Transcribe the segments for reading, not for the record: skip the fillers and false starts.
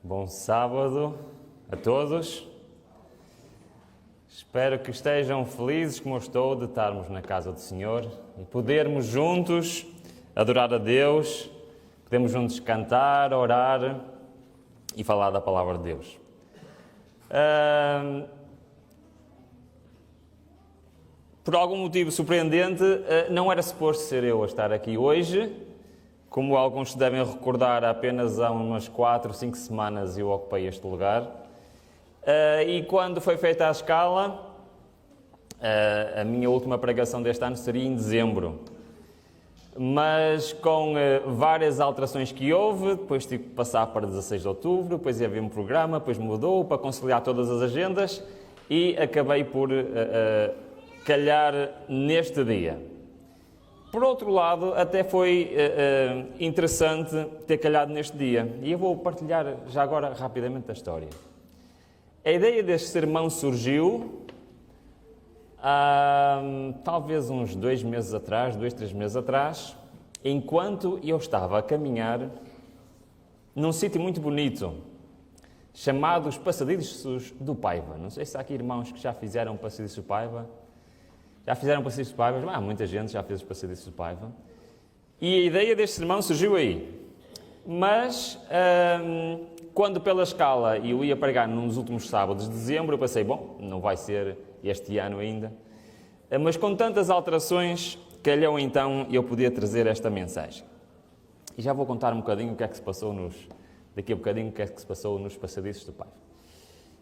Bom sábado a todos. Espero que estejam felizes como eu estou de estarmos na casa do Senhor e podermos juntos adorar a Deus, podemos juntos cantar, orar e falar da palavra de Deus. Por algum motivo surpreendente, não era suposto ser eu a estar aqui hoje. Como alguns se devem recordar, apenas há umas 4 ou 5 semanas eu ocupei este lugar. E quando foi feita a escala, a minha última pregação deste ano seria em dezembro. Mas com várias alterações que houve, depois tive que passar para 16 de outubro, depois ia haver um programa, depois mudou para conciliar todas as agendas e acabei por calhar neste dia. Por outro lado, até foi interessante ter calhado neste dia. E eu vou partilhar já agora rapidamente a história. A ideia deste sermão surgiu talvez uns 2 meses atrás, 2, 3 meses atrás, enquanto eu estava a caminhar num sítio muito bonito, chamado os Passadiços do Paiva. Não sei se há aqui irmãos que já fizeram Passadiços do Paiva. Já fizeram Passadiços do Paiva? Há muita gente já fez os Passadiços do Paiva. E a ideia deste sermão surgiu aí. Mas, quando pela escala eu ia pregar nos últimos sábados de dezembro, eu pensei, bom, não vai ser este ano ainda. Mas com tantas alterações, calhou então eu poder trazer esta mensagem. E já vou contar um bocadinho o que é que se passou daqui a bocadinho o que é que se passou nos Passadiços do Paiva.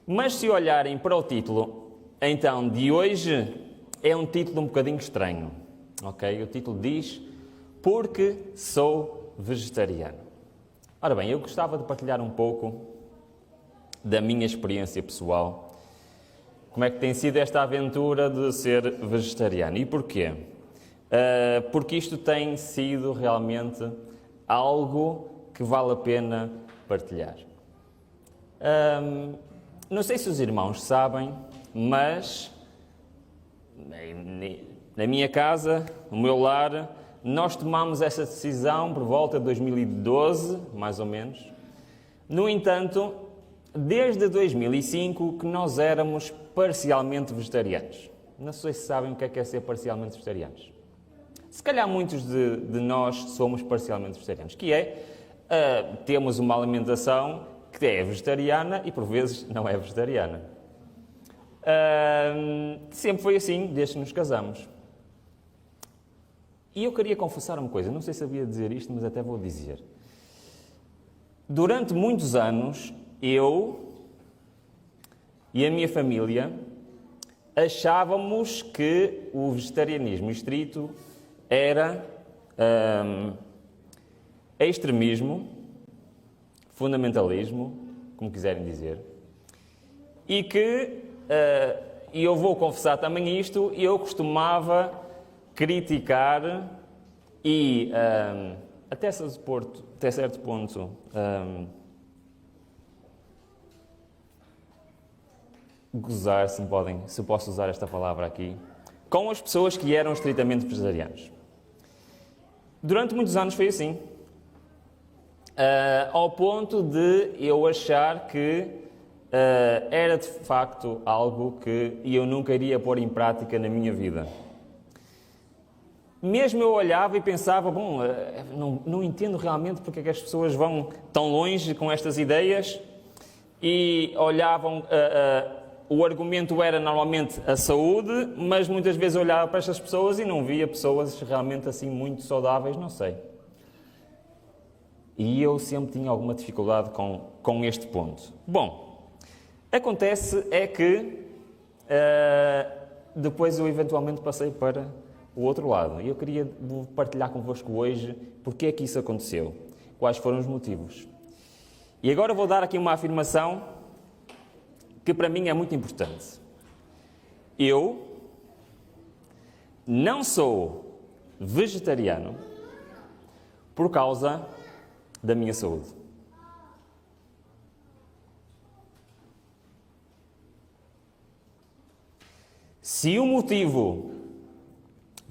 Mas se olharem para o título, então, de hoje, é um título um bocadinho estranho, ok? O título diz, Porque Sou Vegetariano. Ora bem, eu gostava de partilhar um pouco da minha experiência pessoal. Como é que tem sido esta aventura de ser vegetariano? E porquê? Porque isto tem sido realmente algo que vale a pena partilhar. Não sei se os irmãos sabem, mas na minha casa, no meu lar, nós tomamos essa decisão por volta de 2012, mais ou menos. No entanto, desde 2005 que nós éramos parcialmente vegetarianos. Não sei se sabem o que é ser parcialmente vegetarianos. Se calhar muitos de nós somos parcialmente vegetarianos, que é, temos uma alimentação que é vegetariana e por vezes não é vegetariana. Sempre foi assim, desde que nos casamos. E eu queria confessar uma coisa, não sei se havia de dizer isto, mas até vou dizer. Durante muitos anos, eu e a minha família achávamos que o vegetarianismo estrito era extremismo, fundamentalismo, como quiserem dizer, e que, e eu vou confessar também isto, eu costumava criticar e, até certo ponto, gozar, se posso usar esta palavra aqui, com as pessoas que eram estritamente vegetarianos. Durante muitos anos foi assim, ao ponto de eu achar que era de facto algo que eu nunca iria pôr em prática na minha vida. Mesmo eu olhava e pensava, bom, não entendo realmente porque é que as pessoas vão tão longe com estas ideias e olhavam, o argumento era normalmente a saúde, mas muitas vezes eu olhava para estas pessoas e não via pessoas realmente assim muito saudáveis, não sei. E eu sempre tinha alguma dificuldade com este ponto. Bom, acontece é que depois eu eventualmente passei para o outro lado. E eu queria partilhar convosco hoje porque é que isso aconteceu, quais foram os motivos. E agora vou dar aqui uma afirmação que para mim é muito importante. Eu não sou vegetariano por causa da minha saúde. Se o motivo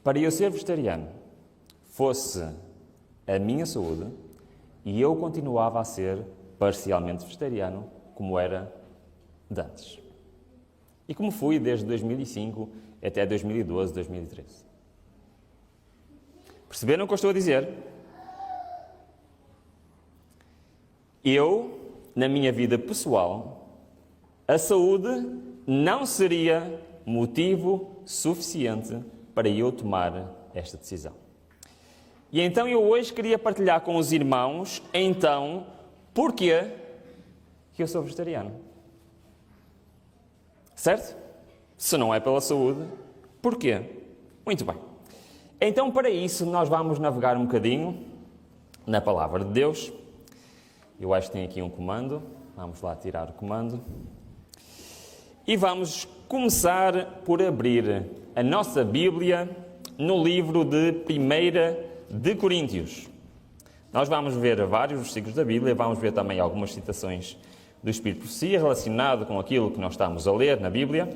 para eu ser vegetariano fosse a minha saúde, e eu continuava a ser parcialmente vegetariano, como era de antes. E como fui desde 2005 até 2012, 2013. Perceberam o que eu estou a dizer? Eu, na minha vida pessoal, a saúde não seria motivo suficiente para eu tomar esta decisão. E então eu hoje queria partilhar com os irmãos, então, porquê que eu sou vegetariano. Certo? Se não é pela saúde, porquê? Muito bem. Então, para isso, nós vamos navegar um bocadinho na Palavra de Deus. Eu acho que tem aqui um comando. Vamos lá tirar o comando. E vamos começar por abrir a nossa Bíblia no livro de 1 de Coríntios. Nós vamos ver vários versículos da Bíblia, vamos ver também algumas citações do Espírito de Profecia relacionado com aquilo que nós estamos a ler na Bíblia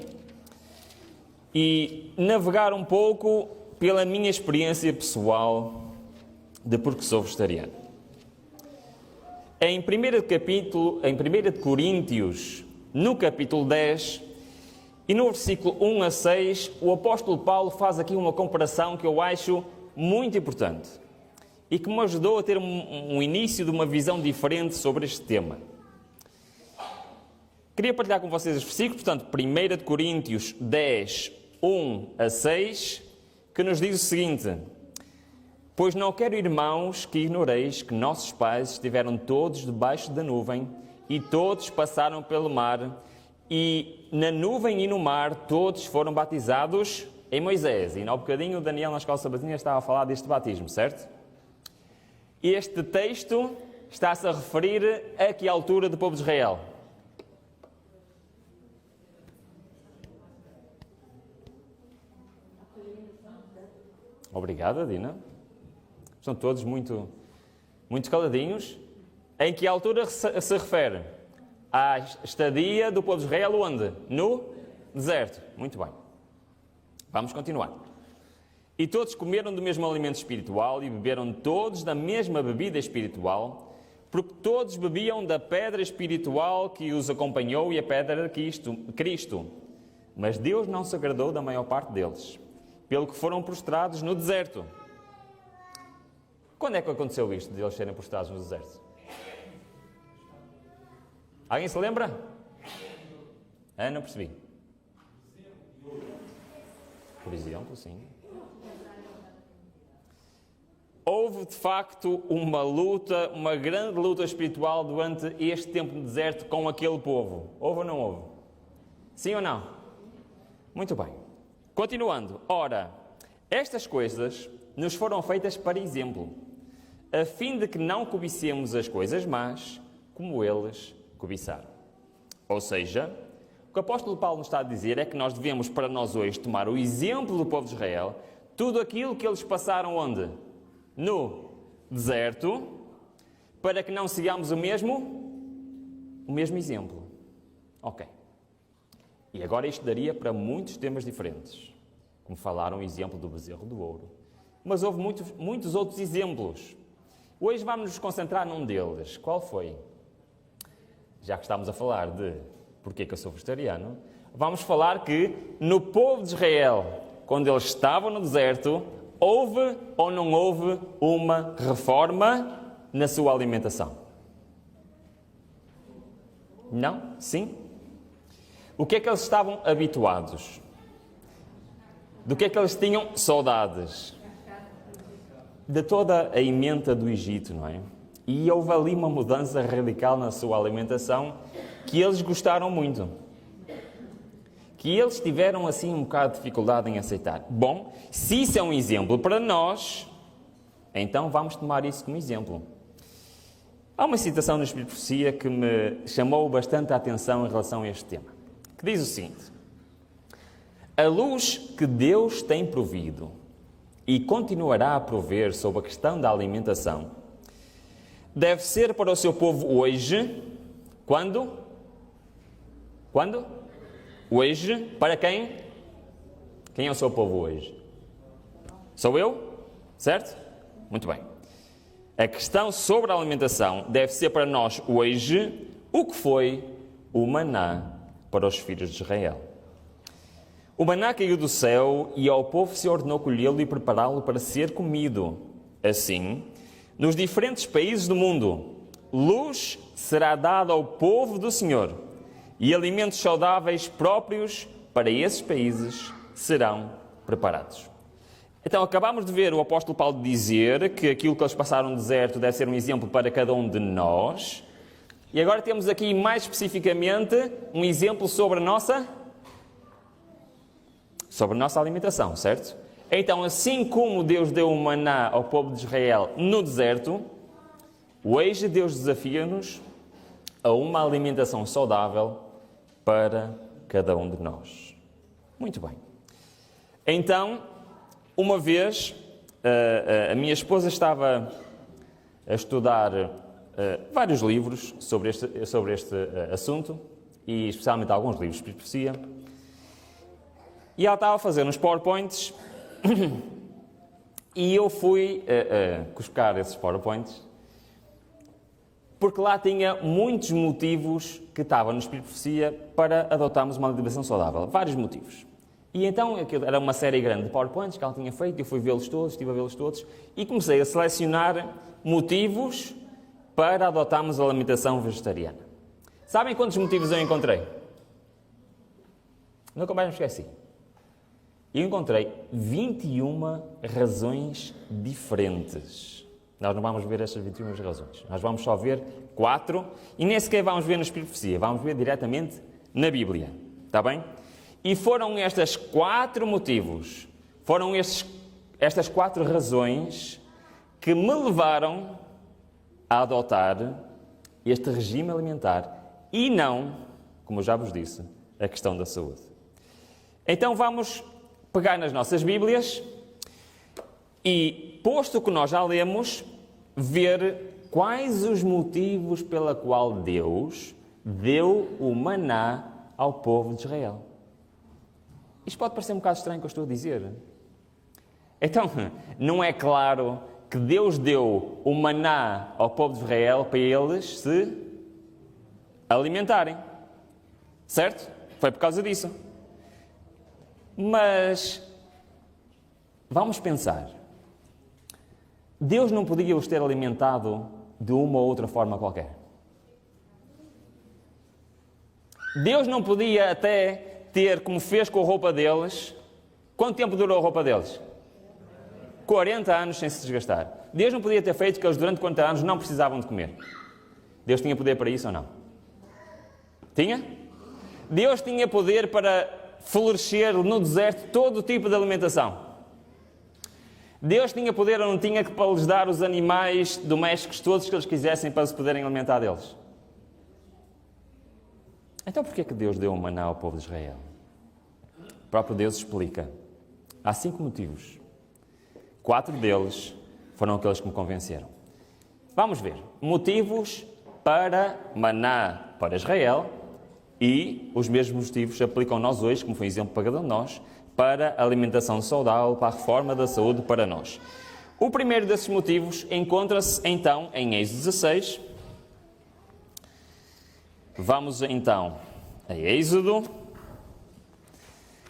e navegar um pouco pela minha experiência pessoal de porque sou vegetariano. Em 1 de Coríntios, no capítulo 10 e no versículo 1 a 6, o apóstolo Paulo faz aqui uma comparação que eu acho muito importante e que me ajudou a ter um início de uma visão diferente sobre este tema. Queria partilhar com vocês os versículos, portanto, 1 de Coríntios 10, 1 a 6, que nos diz o seguinte: Pois não quero, irmãos, que ignoreis que nossos pais estiveram todos debaixo da nuvem e todos passaram pelo mar, e na nuvem e no mar todos foram batizados em Moisés. E há um bocadinho o Daniel na escola sabatina estava a falar deste batismo, certo? Este texto está-se a referir a que altura do povo de Israel? Obrigada, Dina. Estão todos muito caladinhos. Em que altura se refere? À estadia do povo de Israel onde? No deserto. Muito bem. Vamos continuar. E todos comeram do mesmo alimento espiritual e beberam todos da mesma bebida espiritual, porque todos bebiam da pedra espiritual que os acompanhou e a pedra era Cristo. Mas Deus não se agradou da maior parte deles, pelo que foram prostrados no deserto. Quando é que aconteceu isto, de eles serem prostrados no deserto? Alguém se lembra? Não percebi. Por exemplo, sim. Houve, de facto, uma grande luta espiritual durante este tempo de deserto com aquele povo. Houve ou não houve? Sim ou não? Muito bem. Continuando. Ora, estas coisas nos foram feitas para exemplo, a fim de que não cobicemos as coisas más, como eles cobiçaram. Ou seja, o que o apóstolo Paulo nos está a dizer é que nós devemos, para nós hoje, tomar o exemplo do povo de Israel, tudo aquilo que eles passaram onde? No deserto, para que não sigamos o mesmo exemplo. Ok. E agora isto daria para muitos temas diferentes. Como falaram o exemplo do bezerro do ouro. Mas houve muitos outros exemplos. Hoje vamos nos concentrar num deles. Qual foi? Já que estamos a falar de porque que eu sou vegetariano, vamos falar que no povo de Israel, quando eles estavam no deserto, houve ou não houve uma reforma na sua alimentação? Não? Sim? O que é que eles estavam habituados? Do que é que eles tinham saudades? De toda a ementa do Egito, não é? E houve ali uma mudança radical na sua alimentação que eles gostaram muito. Que eles tiveram assim um bocado de dificuldade em aceitar. Bom, se isso é um exemplo para nós, então vamos tomar isso como exemplo. Há uma citação no Espírito de Profecia que me chamou bastante a atenção em relação a este tema, que diz o seguinte: a luz que Deus tem provido e continuará a prover sobre a questão da alimentação deve ser para o seu povo hoje. Quando? Quando? Hoje. Para quem? Quem é o seu povo hoje? Sou eu? Certo? Muito bem. A questão sobre a alimentação deve ser para nós hoje o que foi o maná para os filhos de Israel. O maná caiu do céu e ao povo se ordenou colhê-lo e prepará-lo para ser comido. Assim, nos diferentes países do mundo, luz será dada ao povo do Senhor e alimentos saudáveis próprios para esses países serão preparados. Então, acabamos de ver o apóstolo Paulo dizer que aquilo que eles passaram no deserto deve ser um exemplo para cada um de nós. E agora temos aqui, mais especificamente, um exemplo sobre a nossa alimentação, certo? Então, assim como Deus deu o maná ao povo de Israel no deserto, hoje Deus desafia-nos a uma alimentação saudável para cada um de nós. Muito bem. Então, uma vez, a minha esposa estava a estudar vários livros sobre este assunto, e especialmente alguns livros de profecia, e ela estava a fazer uns PowerPoints, e eu fui buscar esses PowerPoints, porque lá tinha muitos motivos que estavam no Espírito de Profecia para adotarmos uma alimentação saudável. Vários motivos. E então, era uma série grande de PowerPoints que ela tinha feito, eu fui vê-los todos, estive a vê-los todos, e comecei a selecionar motivos para adotarmos a alimentação vegetariana. Sabem quantos motivos eu encontrei? Nunca mais me esqueci. Eu encontrei 21 razões diferentes. Nós não vamos ver estas 21 razões. Nós vamos só ver 4, e nem sequer vamos ver no Espírito de Profecia, vamos ver diretamente na Bíblia. Está bem? E foram estes 4 motivos, estas 4 razões que me levaram a adotar este regime alimentar e não, como eu já vos disse, a questão da saúde. Então vamos pegar nas nossas Bíblias e, posto que nós já lemos, ver quais os motivos pela qual Deus deu o maná ao povo de Israel. Isto pode parecer um bocado estranho o que eu estou a dizer. Então, não é claro que Deus deu o maná ao povo de Israel para eles se alimentarem. Certo? Foi por causa disso. Mas, vamos pensar. Deus não podia os ter alimentado de uma ou outra forma qualquer. Deus não podia até ter, como fez com a roupa deles. Quanto tempo durou a roupa deles? 40 anos sem se desgastar. Deus não podia ter feito que eles durante 40 anos não precisavam de comer. Deus tinha poder para isso ou não? Tinha? Deus tinha poder para florescer no deserto todo o tipo de alimentação. Deus tinha poder ou não tinha que para lhes dar os animais domésticos todos que eles quisessem para se poderem alimentar deles? Então porquê que Deus deu o maná ao povo de Israel? O próprio Deus explica. Há 5 motivos. 4 deles foram aqueles que me convenceram. Vamos ver. Motivos para maná para Israel, e os mesmos motivos se aplicam a nós hoje, como foi exemplo para cada um de nós, para a alimentação saudável, para a reforma da saúde para nós. O primeiro desses motivos encontra-se então em Êxodo 16. Vamos então a Êxodo,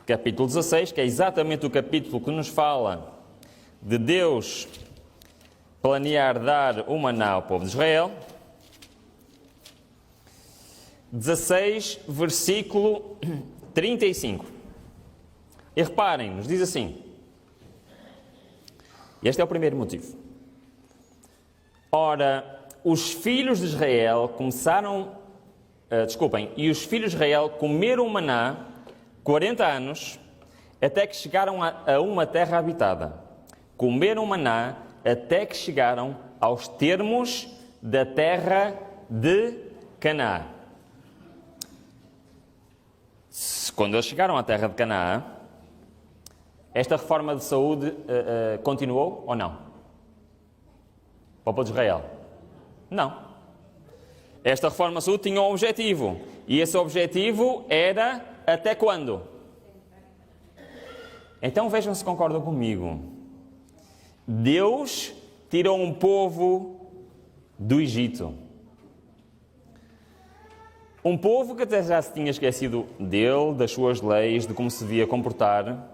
capítulo 16, que é exatamente o capítulo que nos fala de Deus planear dar o maná ao povo de Israel. 16, versículo 35. E reparem, nos diz assim, este é o primeiro motivo. Ora, os filhos de Israel e os filhos de Israel comeram o maná 40 anos, até que chegaram a uma terra habitada. Comeram o maná até que chegaram aos termos da terra de Canaã. Quando eles chegaram à terra de Canaã, esta reforma de saúde continuou ou não? Para o povo de Israel? Não. Esta reforma de saúde tinha um objetivo. E esse objetivo era até quando? Então vejam se concordam comigo. Deus tirou um povo do Egito. Um povo que até já se tinha esquecido dele, das suas leis, de como se devia comportar.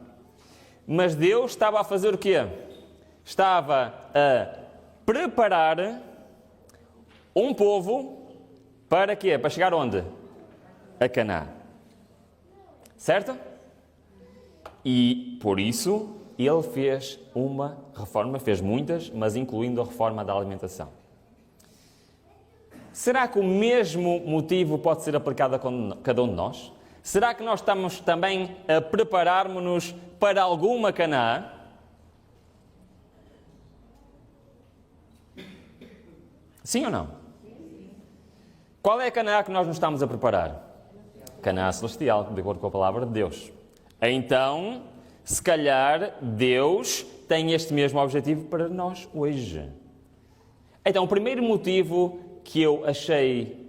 Mas Deus estava a fazer o quê? Estava a preparar um povo para quê? Para chegar onde? A Canaã. Certo? E, por isso, ele fez uma reforma, fez muitas, mas incluindo a reforma da alimentação. Será que o mesmo motivo pode ser aplicado a cada um de nós? Será que nós estamos também a preparar-nos para alguma Canaã? Sim ou não? Qual é a Canaã que nós nos estamos a preparar? Canaã celestial, de acordo com a palavra de Deus. Então, se calhar, Deus tem este mesmo objetivo para nós hoje. Então, o primeiro motivo que eu achei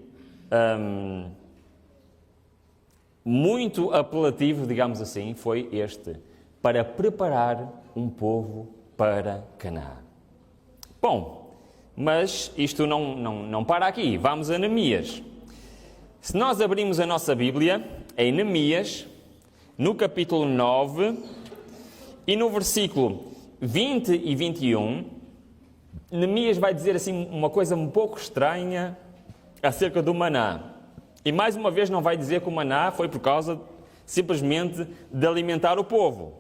muito apelativo, digamos assim, foi este: para preparar um povo para Canaã. Bom, mas isto não para aqui. Vamos a Neemias. Se nós abrimos a nossa Bíblia, em Neemias, no capítulo 9, e no versículo 20 e 21, Neemias vai dizer assim uma coisa um pouco estranha acerca do maná. E mais uma vez não vai dizer que o maná foi por causa simplesmente de alimentar o povo.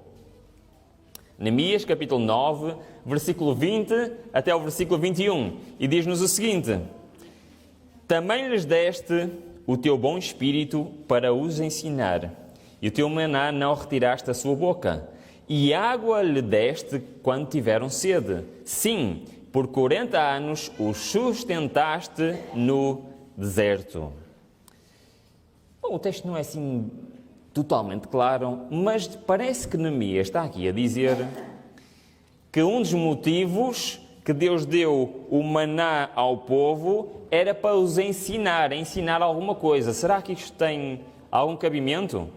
Neemias, capítulo 9, versículo 20 até o versículo 21. E diz-nos o seguinte: também lhes deste o teu bom espírito para os ensinar, e o teu maná não retiraste da sua boca, e água lhe deste quando tiveram sede. Sim, por 40 anos os sustentaste no deserto. Bom, o texto não é assim totalmente claro, mas parece que Neemias está aqui a dizer que um dos motivos que Deus deu o maná ao povo era para os ensinar alguma coisa. Será que isto tem algum cabimento?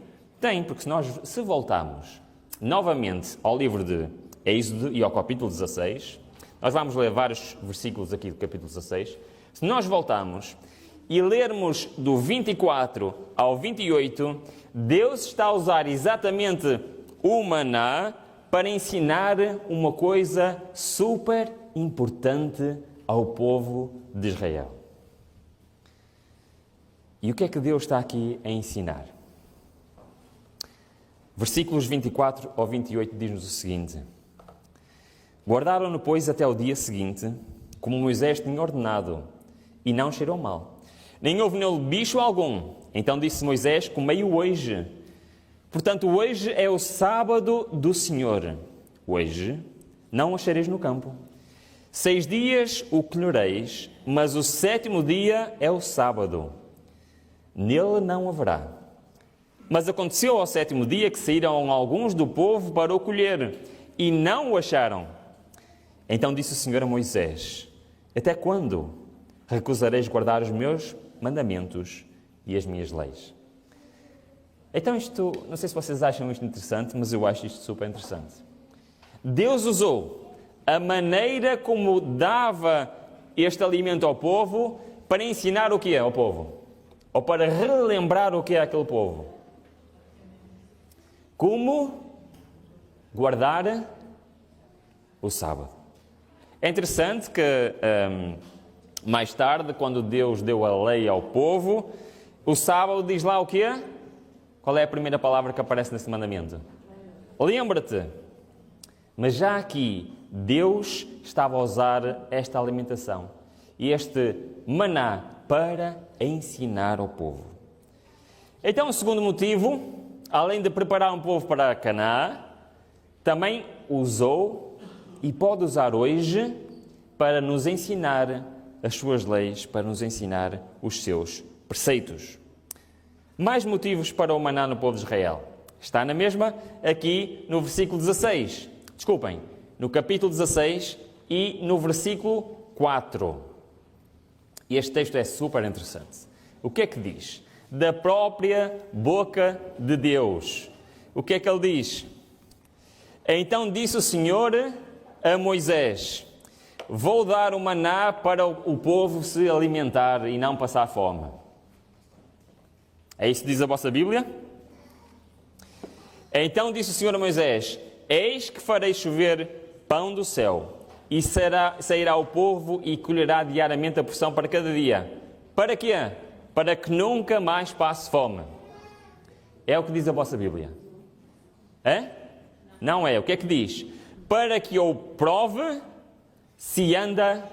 Tem, porque se voltarmos novamente ao livro de Êxodo e ao capítulo 16, nós vamos ler vários versículos aqui do capítulo 16. Se nós voltarmos e lermos do 24 ao 28, Deus está a usar exatamente o maná para ensinar uma coisa super importante ao povo de Israel. E o que é que Deus está aqui a ensinar? Versículos 24 ao 28 diz-nos o seguinte: guardaram-no, pois, até o dia seguinte, como Moisés tinha ordenado, e não cheirou mal. Nem houve nele bicho algum. Então disse Moisés: comei-o hoje. Portanto, hoje é o sábado do Senhor. Hoje não o achareis no campo. 6 dias o colhereis, mas o 7º dia é o sábado. Nele não haverá. Mas aconteceu ao 7º dia que saíram alguns do povo para o colher, e não o acharam. Então disse o Senhor a Moisés: até quando recusareis guardar os meus mandamentos e as minhas leis? Então isto, não sei se vocês acham isto interessante, mas eu acho isto super interessante. Deus usou a maneira como dava este alimento ao povo para ensinar o que é ao povo, ou para relembrar o que é aquele povo. Como guardar o sábado. É interessante que mais tarde, quando Deus deu a lei ao povo, o sábado diz lá o quê? Qual é a primeira palavra que aparece nesse mandamento? Lembra-te. Mas já aqui, Deus estava a usar esta alimentação e este maná para ensinar ao povo. Então, o segundo motivo, além de preparar um povo para Canaã, também usou e pode usar hoje para nos ensinar as suas leis, para nos ensinar os seus preceitos. Mais motivos para o maná no povo de Israel. Está na mesma aqui no versículo 16. Desculpem, no capítulo 16 e no versículo 4. Este texto é super interessante. O que é que diz? Da própria boca de Deus. O que é que ele diz? Então disse o Senhor a Moisés: vou dar o maná para o povo se alimentar e não passar fome. É isso que diz a vossa Bíblia? Então disse o Senhor a Moisés: eis que farei chover pão do céu, e sairá o povo e colherá diariamente a porção para cada dia. Para quê? Para que nunca mais passe fome. É o que diz a vossa Bíblia. É? Não é. O que é que diz? Para que eu prove se anda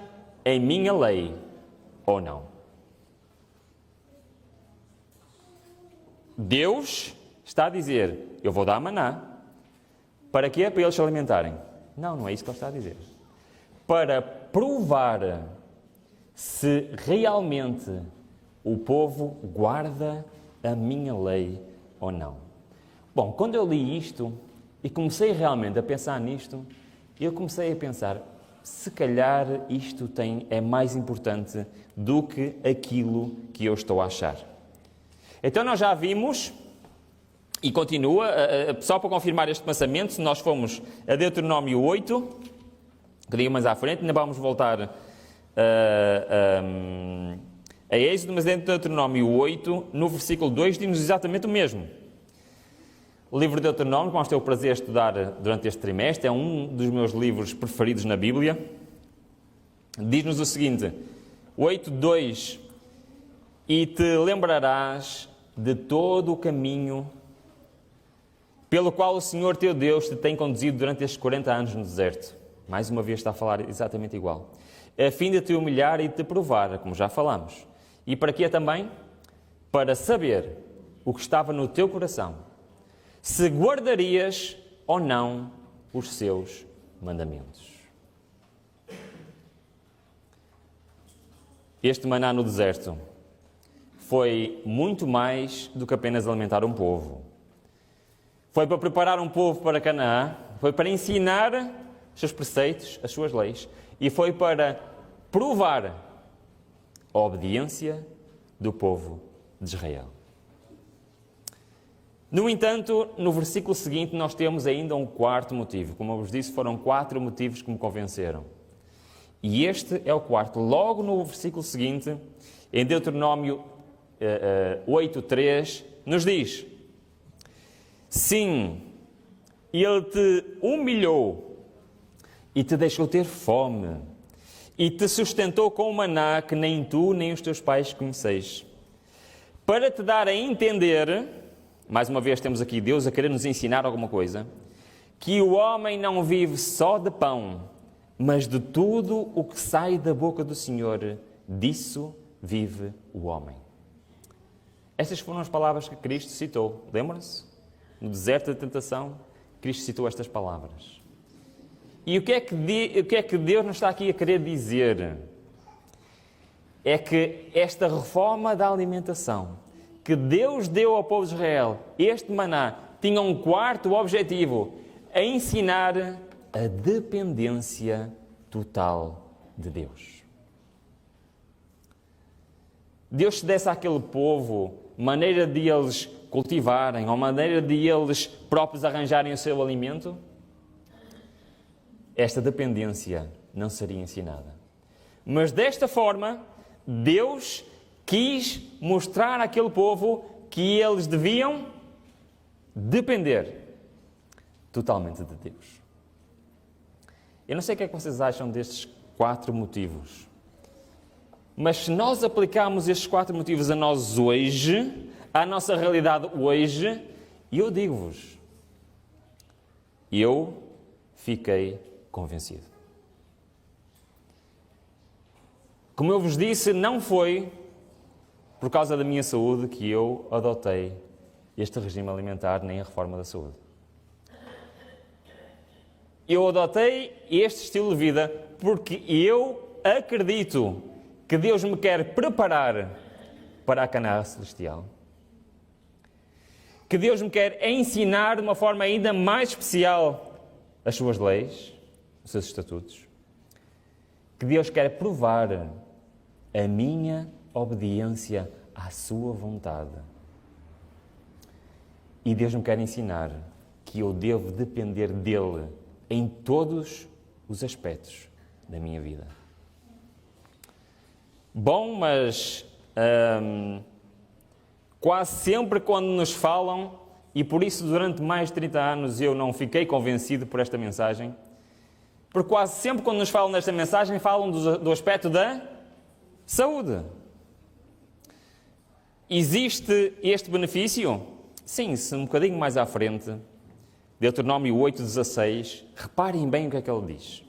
em minha lei ou não. Deus está a dizer: eu vou dar maná. Para quê? Para eles se alimentarem. Não, não é isso que ele está a dizer. Para provar se realmente o povo guarda a minha lei ou não. Bom, quando eu li isto e comecei realmente a pensar nisto, eu comecei a pensar, se calhar isto é mais importante do que aquilo que eu estou a achar. Então nós já vimos, e continua, só para confirmar este pensamento, se nós formos a Deuteronômio 8, que digo mais à frente, ainda vamos voltar a Êxodo, mas dentro de Deuteronômio 8, no versículo 2, diz-nos exatamente o mesmo. O livro de Deuteronômio, que vamos ter o prazer de estudar durante este trimestre, é um dos meus livros preferidos na Bíblia. Diz-nos o seguinte, 8:2: e te lembrarás de todo o caminho pelo qual o Senhor teu Deus te tem conduzido durante estes 40 anos no deserto. Mais uma vez está a falar exatamente igual. A fim de te humilhar e de te provar, como já falamos. E para quê também? Para saber o que estava no teu coração, se guardarias ou não os seus mandamentos. Este maná no deserto foi muito mais do que apenas alimentar um povo. Foi para preparar um povo para Canaã, foi para ensinar os seus preceitos, as suas leis, e foi para provar a obediência do povo de Israel. No entanto, no versículo seguinte nós temos ainda um quarto motivo. Como eu vos disse, foram 4 motivos que me convenceram. E este é o quarto. Logo no versículo seguinte, em Deuteronômio 8:3, nos diz: sim, ele te humilhou e te deixou ter fome e te sustentou com o maná que nem tu nem os teus pais conheceis, para te dar a entender, mais uma vez temos aqui Deus a querer nos ensinar alguma coisa, que o homem não vive só de pão, mas de tudo o que sai da boca do Senhor, disso vive o homem. Estas foram as palavras que Cristo citou. Lembram-se? No deserto da tentação, Cristo citou estas palavras. E o que é que Deus nos está aqui a querer dizer? É que esta reforma da alimentação que Deus deu ao povo de Israel, este maná, tinha um quarto objetivo: a ensinar a dependência total de Deus. Deus se desse àquele povo maneira de eles cultivarem, ou maneira de eles próprios arranjarem o seu alimento, esta dependência não seria ensinada. Mas desta forma, Deus quis mostrar àquele povo que eles deviam depender totalmente de Deus. Eu não sei o que é que vocês acham destes 4 motivos, mas se nós aplicarmos estes 4 motivos a nós hoje, à nossa realidade hoje, eu digo-vos, eu fiquei convencido. Como eu vos disse, não foi por causa da minha saúde que eu adotei este regime alimentar nem a reforma da saúde. Eu adotei este estilo de vida porque eu acredito que Deus me quer preparar para a Canaã celestial. Que Deus me quer ensinar de uma forma ainda mais especial as suas leis, os seus estatutos. Que Deus quer provar a minha obediência à sua vontade. E Deus me quer ensinar que eu devo depender dele em todos os aspectos da minha vida. Bom, mas quase sempre quando nos falam, e por isso durante mais de 30 anos eu não fiquei convencido por esta mensagem, porque quase sempre quando nos falam desta mensagem falam do aspecto da saúde. Existe este benefício? Sim, se um bocadinho mais à frente, Deuteronômio 8,16, reparem bem o que é que ele diz.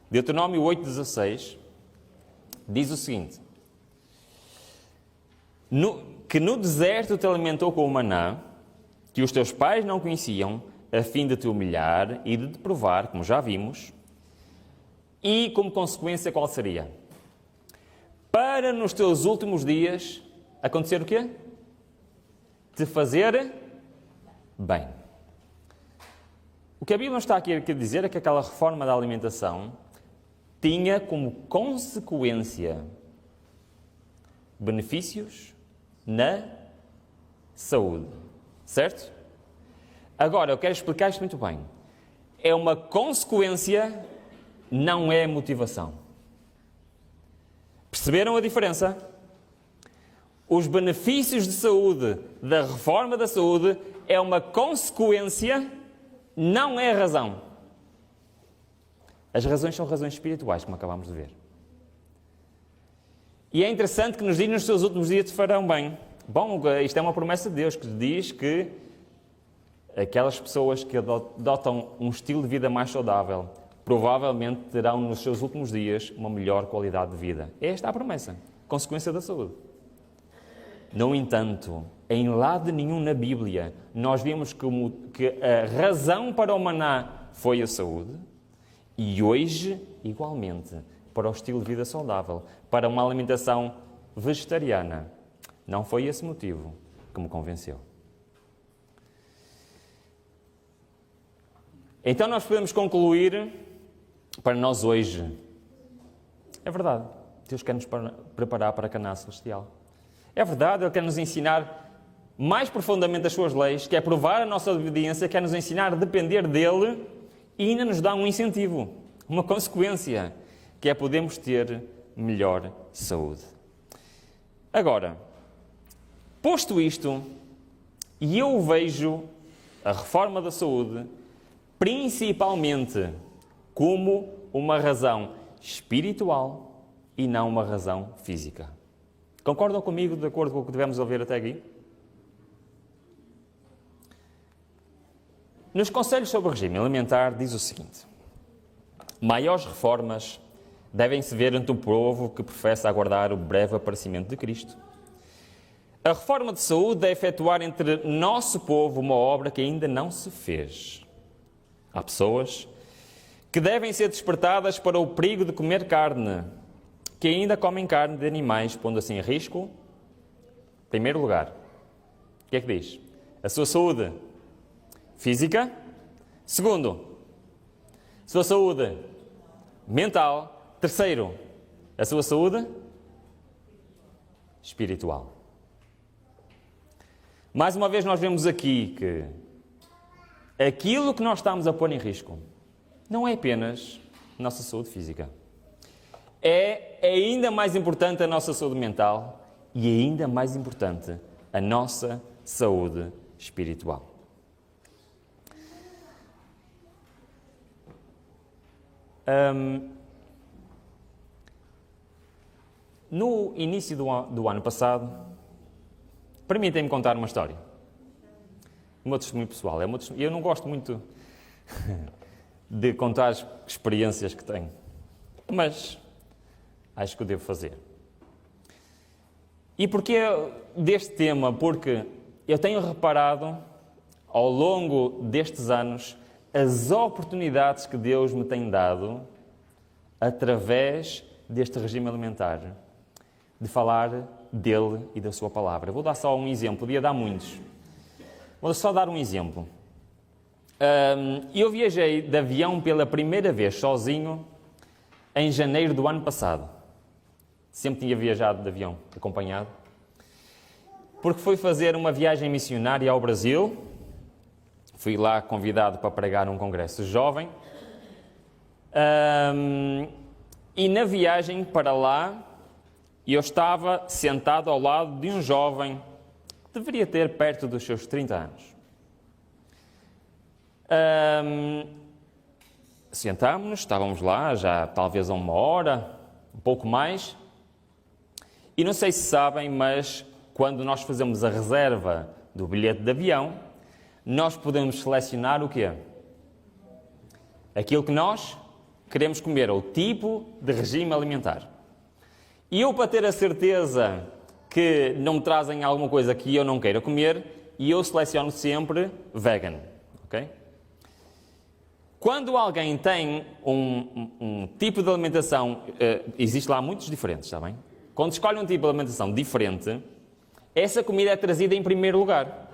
Deuteronômio 8,16 diz o seguinte: que no deserto te alimentou com o maná, que os teus pais não conheciam, a fim de te humilhar e de te provar, como já vimos, e como consequência qual seria? Para nos teus últimos dias acontecer o quê? Te fazer bem. O que a Bíblia está aqui a dizer é que aquela reforma da alimentação tinha como consequência benefícios na saúde. Certo? Agora, eu quero explicar isto muito bem. É uma consequência, não é motivação. Perceberam a diferença? Os benefícios de saúde, da reforma da saúde, é uma consequência, não é razão. As razões são razões espirituais, como acabamos de ver. E é interessante que nos diz: nos seus últimos dias te farão bem. Bom, isto é uma promessa de Deus que diz que aquelas pessoas que adotam um estilo de vida mais saudável provavelmente terão nos seus últimos dias uma melhor qualidade de vida. Esta é a promessa, consequência da saúde. No entanto, em lado nenhum na Bíblia nós vimos que a razão para o maná foi a saúde, e hoje, igualmente, para o estilo de vida saudável, para uma alimentação vegetariana. Não foi esse motivo que me convenceu. Então nós podemos concluir para nós hoje. É verdade, Deus quer nos preparar para a Canaã celestial. É verdade, Ele quer nos ensinar mais profundamente as suas leis, quer provar a nossa obediência, quer nos ensinar a depender dEle e ainda nos dá um incentivo, uma consequência, que é podermos ter melhor saúde. Agora, posto isto, e eu vejo a reforma da saúde principalmente como uma razão espiritual e não uma razão física. Concordam comigo de acordo com o que devemos ouvir até aqui? Nos conselhos sobre o regime alimentar diz o seguinte: maiores reformas devem-se ver entre o povo que professa aguardar o breve aparecimento de Cristo. A reforma de saúde é efetuar entre nosso povo uma obra que ainda não se fez. Há pessoas que devem ser despertadas para o perigo de comer carne, que ainda comem carne de animais, pondo assim em risco, em primeiro lugar, o que é que diz? A sua saúde física. Segundo, a sua saúde mental. Terceiro, a sua saúde espiritual. Mais uma vez nós vemos aqui que aquilo que nós estamos a pôr em risco não é apenas a nossa saúde física. É ainda mais importante a nossa saúde mental e ainda mais importante a nossa saúde espiritual. No início do ano passado, permitem-me contar uma história. O meu testemunho pessoal. Eu não gosto muito de contar as experiências que tenho, mas acho que o devo fazer. E porquê deste tema? Porque eu tenho reparado, ao longo destes anos, as oportunidades que Deus me tem dado, através deste regime alimentar, de falar dele e da sua palavra. Vou dar só um exemplo, podia dar muitos. Vou só dar um exemplo. Eu viajei de avião pela primeira vez sozinho em janeiro do ano passado. Sempre tinha viajado de avião acompanhado, porque fui fazer uma viagem missionária ao Brasil. Fui lá convidado para pregar num congresso jovem E na viagem para lá, eu estava sentado ao lado de um jovem que deveria ter perto dos seus 30 anos. Sentámos-nos, estávamos lá já talvez há 1 hora, um pouco mais, e não sei se sabem, mas quando nós fazemos a reserva do bilhete de avião, nós podemos selecionar o quê? Aquilo que nós queremos comer, o tipo de regime alimentar. E eu, para ter a certeza que não me trazem alguma coisa que eu não queira comer, eu seleciono sempre vegan, ok? Quando alguém tem um tipo de alimentação, existe lá muitos diferentes, está bem? Quando escolhe um tipo de alimentação diferente, essa comida é trazida em primeiro lugar.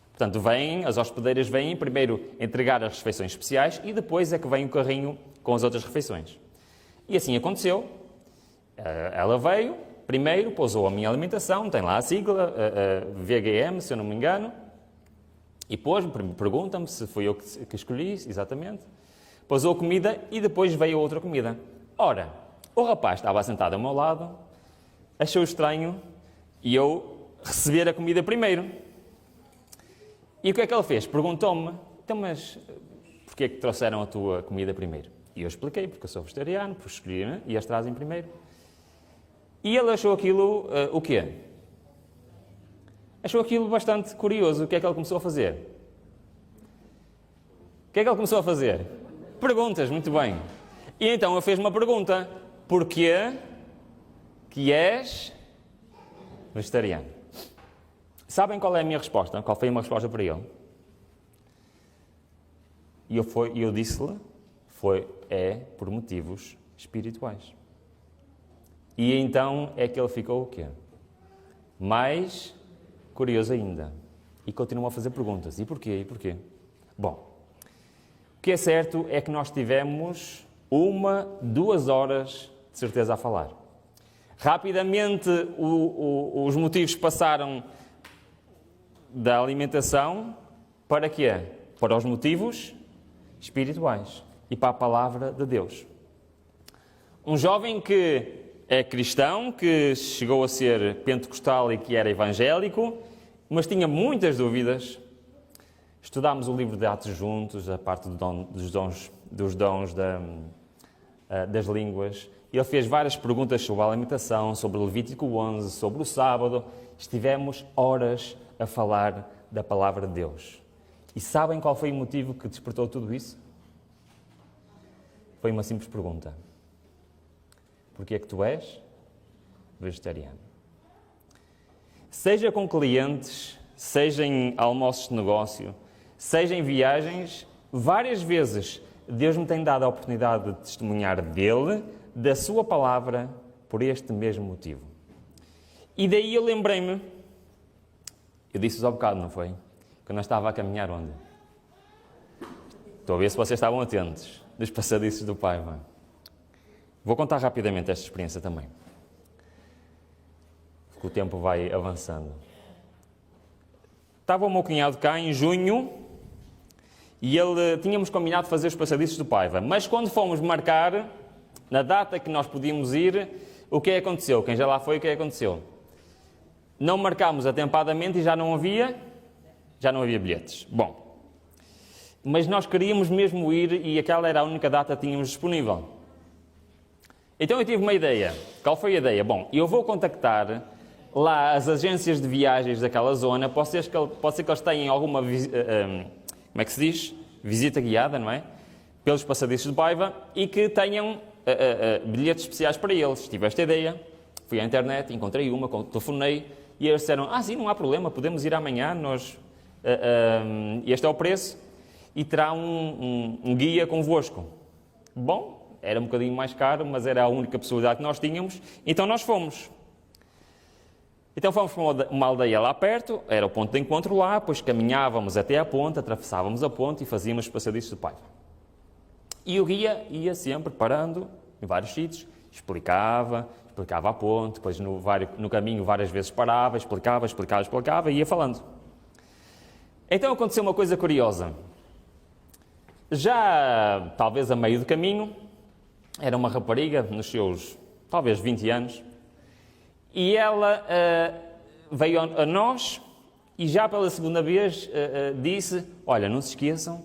Portanto, as hospedeiras vêm primeiro entregar as refeições especiais e depois é que vem o carrinho com as outras refeições. E assim aconteceu. Ela veio, primeiro pousou a minha alimentação, tem lá a sigla, VGM, se eu não me engano, e depois pergunta-me se foi eu que escolhi, exatamente. Pousou a comida e depois veio outra comida. Ora, o rapaz estava sentado ao meu lado, achou estranho e eu receber a comida primeiro. E o que é que ele fez? Perguntou-me, então mas porquê é que trouxeram a tua comida primeiro? E eu expliquei, porque eu sou vegetariano, porque escolhi, né? E as trazem primeiro. E ele achou aquilo, o quê? Achou aquilo bastante curioso. O que é que ele começou a fazer? O que é que ele começou a fazer? Perguntas, muito bem. E então ele fez uma pergunta. Porquê que és vegetariano? Sabem qual é a minha resposta? Qual foi a minha resposta para ele? E eu disse-lhe, é por motivos espirituais. E então é que ele ficou o quê? Mais curioso ainda. E continuou a fazer perguntas. E porquê? E porquê? Bom, o que é certo é que nós tivemos 2 horas de certeza a falar. Rapidamente os motivos passaram da alimentação para quê? Para os motivos espirituais e para a palavra de Deus. Um jovem que é cristão, que chegou a ser pentecostal e que era evangélico, mas tinha muitas dúvidas. Estudámos o livro de Atos juntos, a parte dos dons das línguas. Ele fez várias perguntas sobre a alimentação, sobre o Levítico 11, sobre o sábado. Estivemos horas a falar da palavra de Deus. E sabem qual foi o motivo que despertou tudo isso? Foi uma simples pergunta. Porquê é que tu és vegetariano? Seja com clientes, seja em almoços de negócio, seja em viagens, várias vezes Deus me tem dado a oportunidade de testemunhar dele, da sua palavra, por este mesmo motivo. E daí eu lembrei-me, eu disse-vos há bocado, não foi? Quando eu estava a caminhar onde? Estou a ver se vocês estavam atentos, dos passadiços do Paiva. Vou contar rapidamente esta experiência também. Porque o tempo vai avançando. Estava o meu cunhado cá em junho e tínhamos combinado fazer os passadiços do Paiva. Mas quando fomos marcar, na data que nós podíamos ir, o que aconteceu? Quem já lá foi, o que aconteceu? Não marcámos atempadamente e já não havia bilhetes. Bom, mas nós queríamos mesmo ir e aquela era a única data que tínhamos disponível. Então eu tive uma ideia. Qual foi a ideia? Bom, eu vou contactar lá as agências de viagens daquela zona, pode ser que eles tenham alguma, como é que se diz? Visita guiada, não é? Pelos passadiços de Paiva e que tenham bilhetes especiais para eles. Tive esta ideia, fui à internet, encontrei uma, telefonei e eles disseram, sim, não há problema, podemos ir amanhã, este é o preço e terá um guia convosco. Bom, era um bocadinho mais caro, mas era a única possibilidade que nós tínhamos, então nós fomos. Então fomos para uma aldeia lá perto, era o ponto de encontro lá, depois caminhávamos até a ponte, atravessávamos a ponte e fazíamos os passadiços de Paiva. E o guia ia sempre parando em vários sítios, explicava a ponte, depois no caminho várias vezes parava, explicava e ia falando. Então aconteceu uma coisa curiosa. Já talvez a meio do caminho, era uma rapariga nos seus talvez 20 anos, e ela veio a nós e já pela segunda vez disse: olha, não se esqueçam,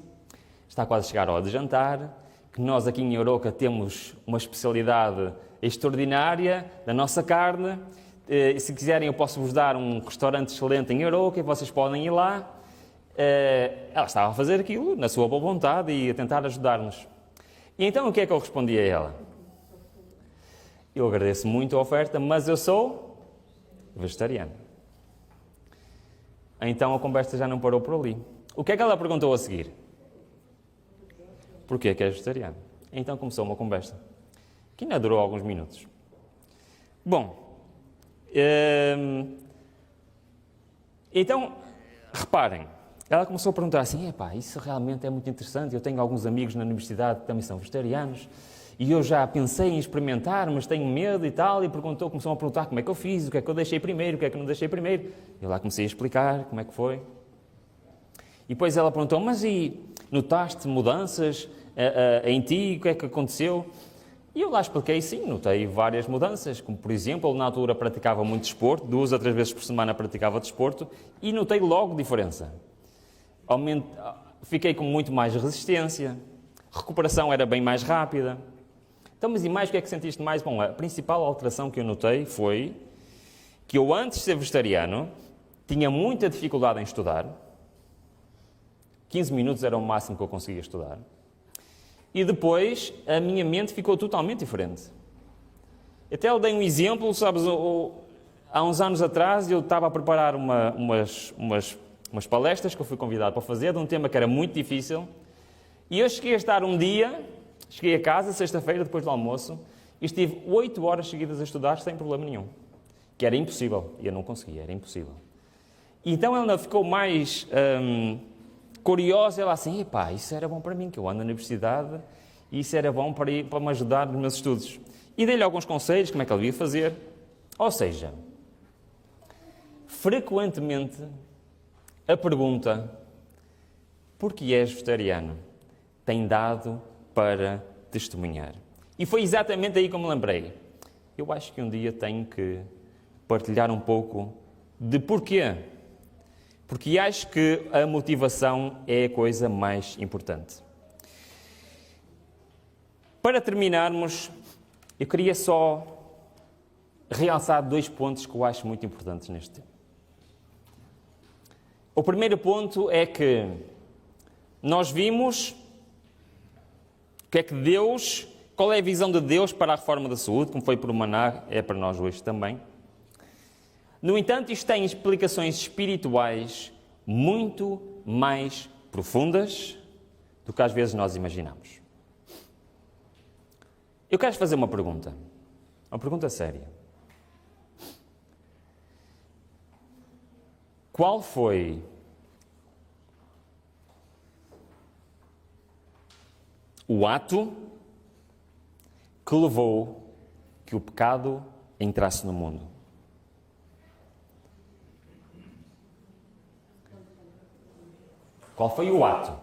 está quase a chegar a hora de jantar, que nós aqui em Arouca temos uma especialidade extraordinária da nossa carne. Se quiserem eu posso vos dar um restaurante excelente em Arouca e vocês podem ir lá. Ela estava a fazer aquilo na sua boa vontade e a tentar ajudar-nos. E então o que é que eu respondi a ela? Eu agradeço muito a oferta, mas eu sou vegetariano. Então a conversa já não parou por ali. O que é que ela perguntou a seguir? Porquê que és vegetariano? Então começou uma conversa, que ainda durou alguns minutos. Bom, então, reparem, ela começou a perguntar assim: epá, isso realmente é muito interessante, eu tenho alguns amigos na universidade que também são vegetarianos, e eu já pensei em experimentar, mas tenho medo e tal, e começou a perguntar como é que eu fiz, o que é que eu deixei primeiro, o que é que não deixei primeiro. Eu lá comecei a explicar como é que foi. E depois ela perguntou: mas e notaste mudanças em ti? O que é que aconteceu? E eu lá expliquei: sim, notei várias mudanças, como por exemplo, na altura praticava muito desporto, 2 a 3 vezes por semana praticava desporto, e notei logo diferença. Fiquei com muito mais resistência, recuperação era bem mais rápida. Então, mas e mais, o que é que sentiste mais? Bom, a principal alteração que eu notei foi que eu, antes de ser vegetariano, tinha muita dificuldade em estudar. 15 minutos era o máximo que eu conseguia estudar. E depois, a minha mente ficou totalmente diferente. Até eu dei um exemplo, sabes, há uns anos atrás eu estava a preparar umas palestras que eu fui convidado para fazer, de um tema que era muito difícil, e eu cheguei a estar um dia, cheguei a casa, sexta-feira, depois do almoço, e estive 8 horas seguidas a estudar sem problema nenhum. Que era impossível, e eu não conseguia, era impossível. E então ela ficou mais curiosa, ela assim: epá, isso era bom para mim, que eu ando na universidade, e isso era bom para me ajudar nos meus estudos. E dei-lhe alguns conselhos, como é que ela devia fazer. Ou seja, frequentemente a pergunta: porque és vegetariano? Tem dado para testemunhar. E foi exatamente aí que eu me lembrei. Eu acho que um dia tenho que partilhar um pouco de porquê. Porque acho que a motivação é a coisa mais importante. Para terminarmos, eu queria só realçar 2 pontos que eu acho muito importantes neste tema. O primeiro ponto é que nós vimos qual é a visão de Deus para a reforma da saúde, como foi por Maná, é para nós hoje também. No entanto, isto tem explicações espirituais muito mais profundas do que às vezes nós imaginamos. Eu quero fazer uma pergunta séria. Qual foi o ato que levou que o pecado entrasse no mundo? Qual foi o ato?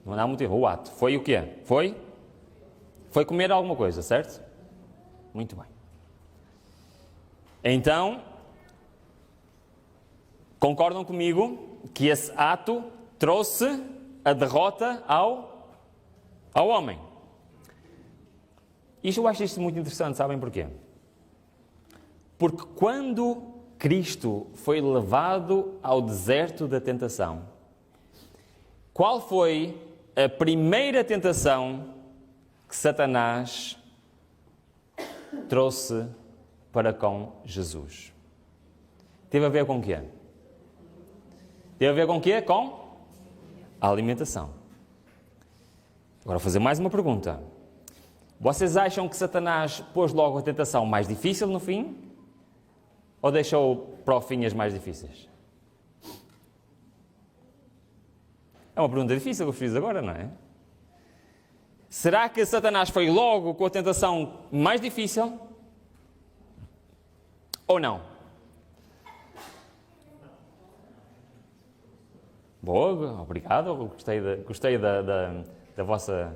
Não há muito erro. O ato. Foi o quê? Foi comer alguma coisa, certo? Muito bem. Então, concordam comigo que esse ato trouxe a derrota ao homem. Eu acho isto muito interessante, sabem porquê? Porque quando Cristo foi levado ao deserto da tentação, qual foi a primeira tentação que Satanás trouxe para com Jesus? Teve a ver com o quê? Teve a ver com o quê? Com a alimentação. Agora vou fazer mais uma pergunta. Vocês acham que Satanás pôs logo a tentação mais difícil no fim? Ou deixou para o fim as mais difíceis? É uma pergunta difícil que eu fiz agora, não é? Será que Satanás foi logo com a tentação mais difícil? Ou não? Boa, obrigado. Gostei da vossa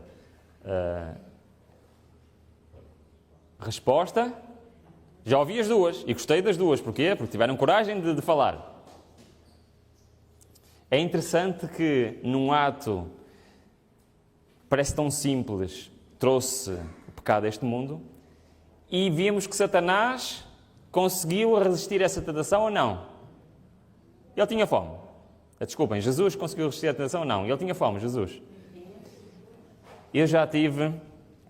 resposta. Já ouvi as duas e gostei das duas. Porquê? Porque tiveram coragem de falar. É interessante que num ato que parece tão simples, trouxe o pecado a este mundo, e vimos que Satanás conseguiu resistir a essa tentação ou não? Ele tinha fome. Desculpem, Jesus conseguiu resistir à tentação ou não? Ele tinha fome, Jesus. Eu já tive,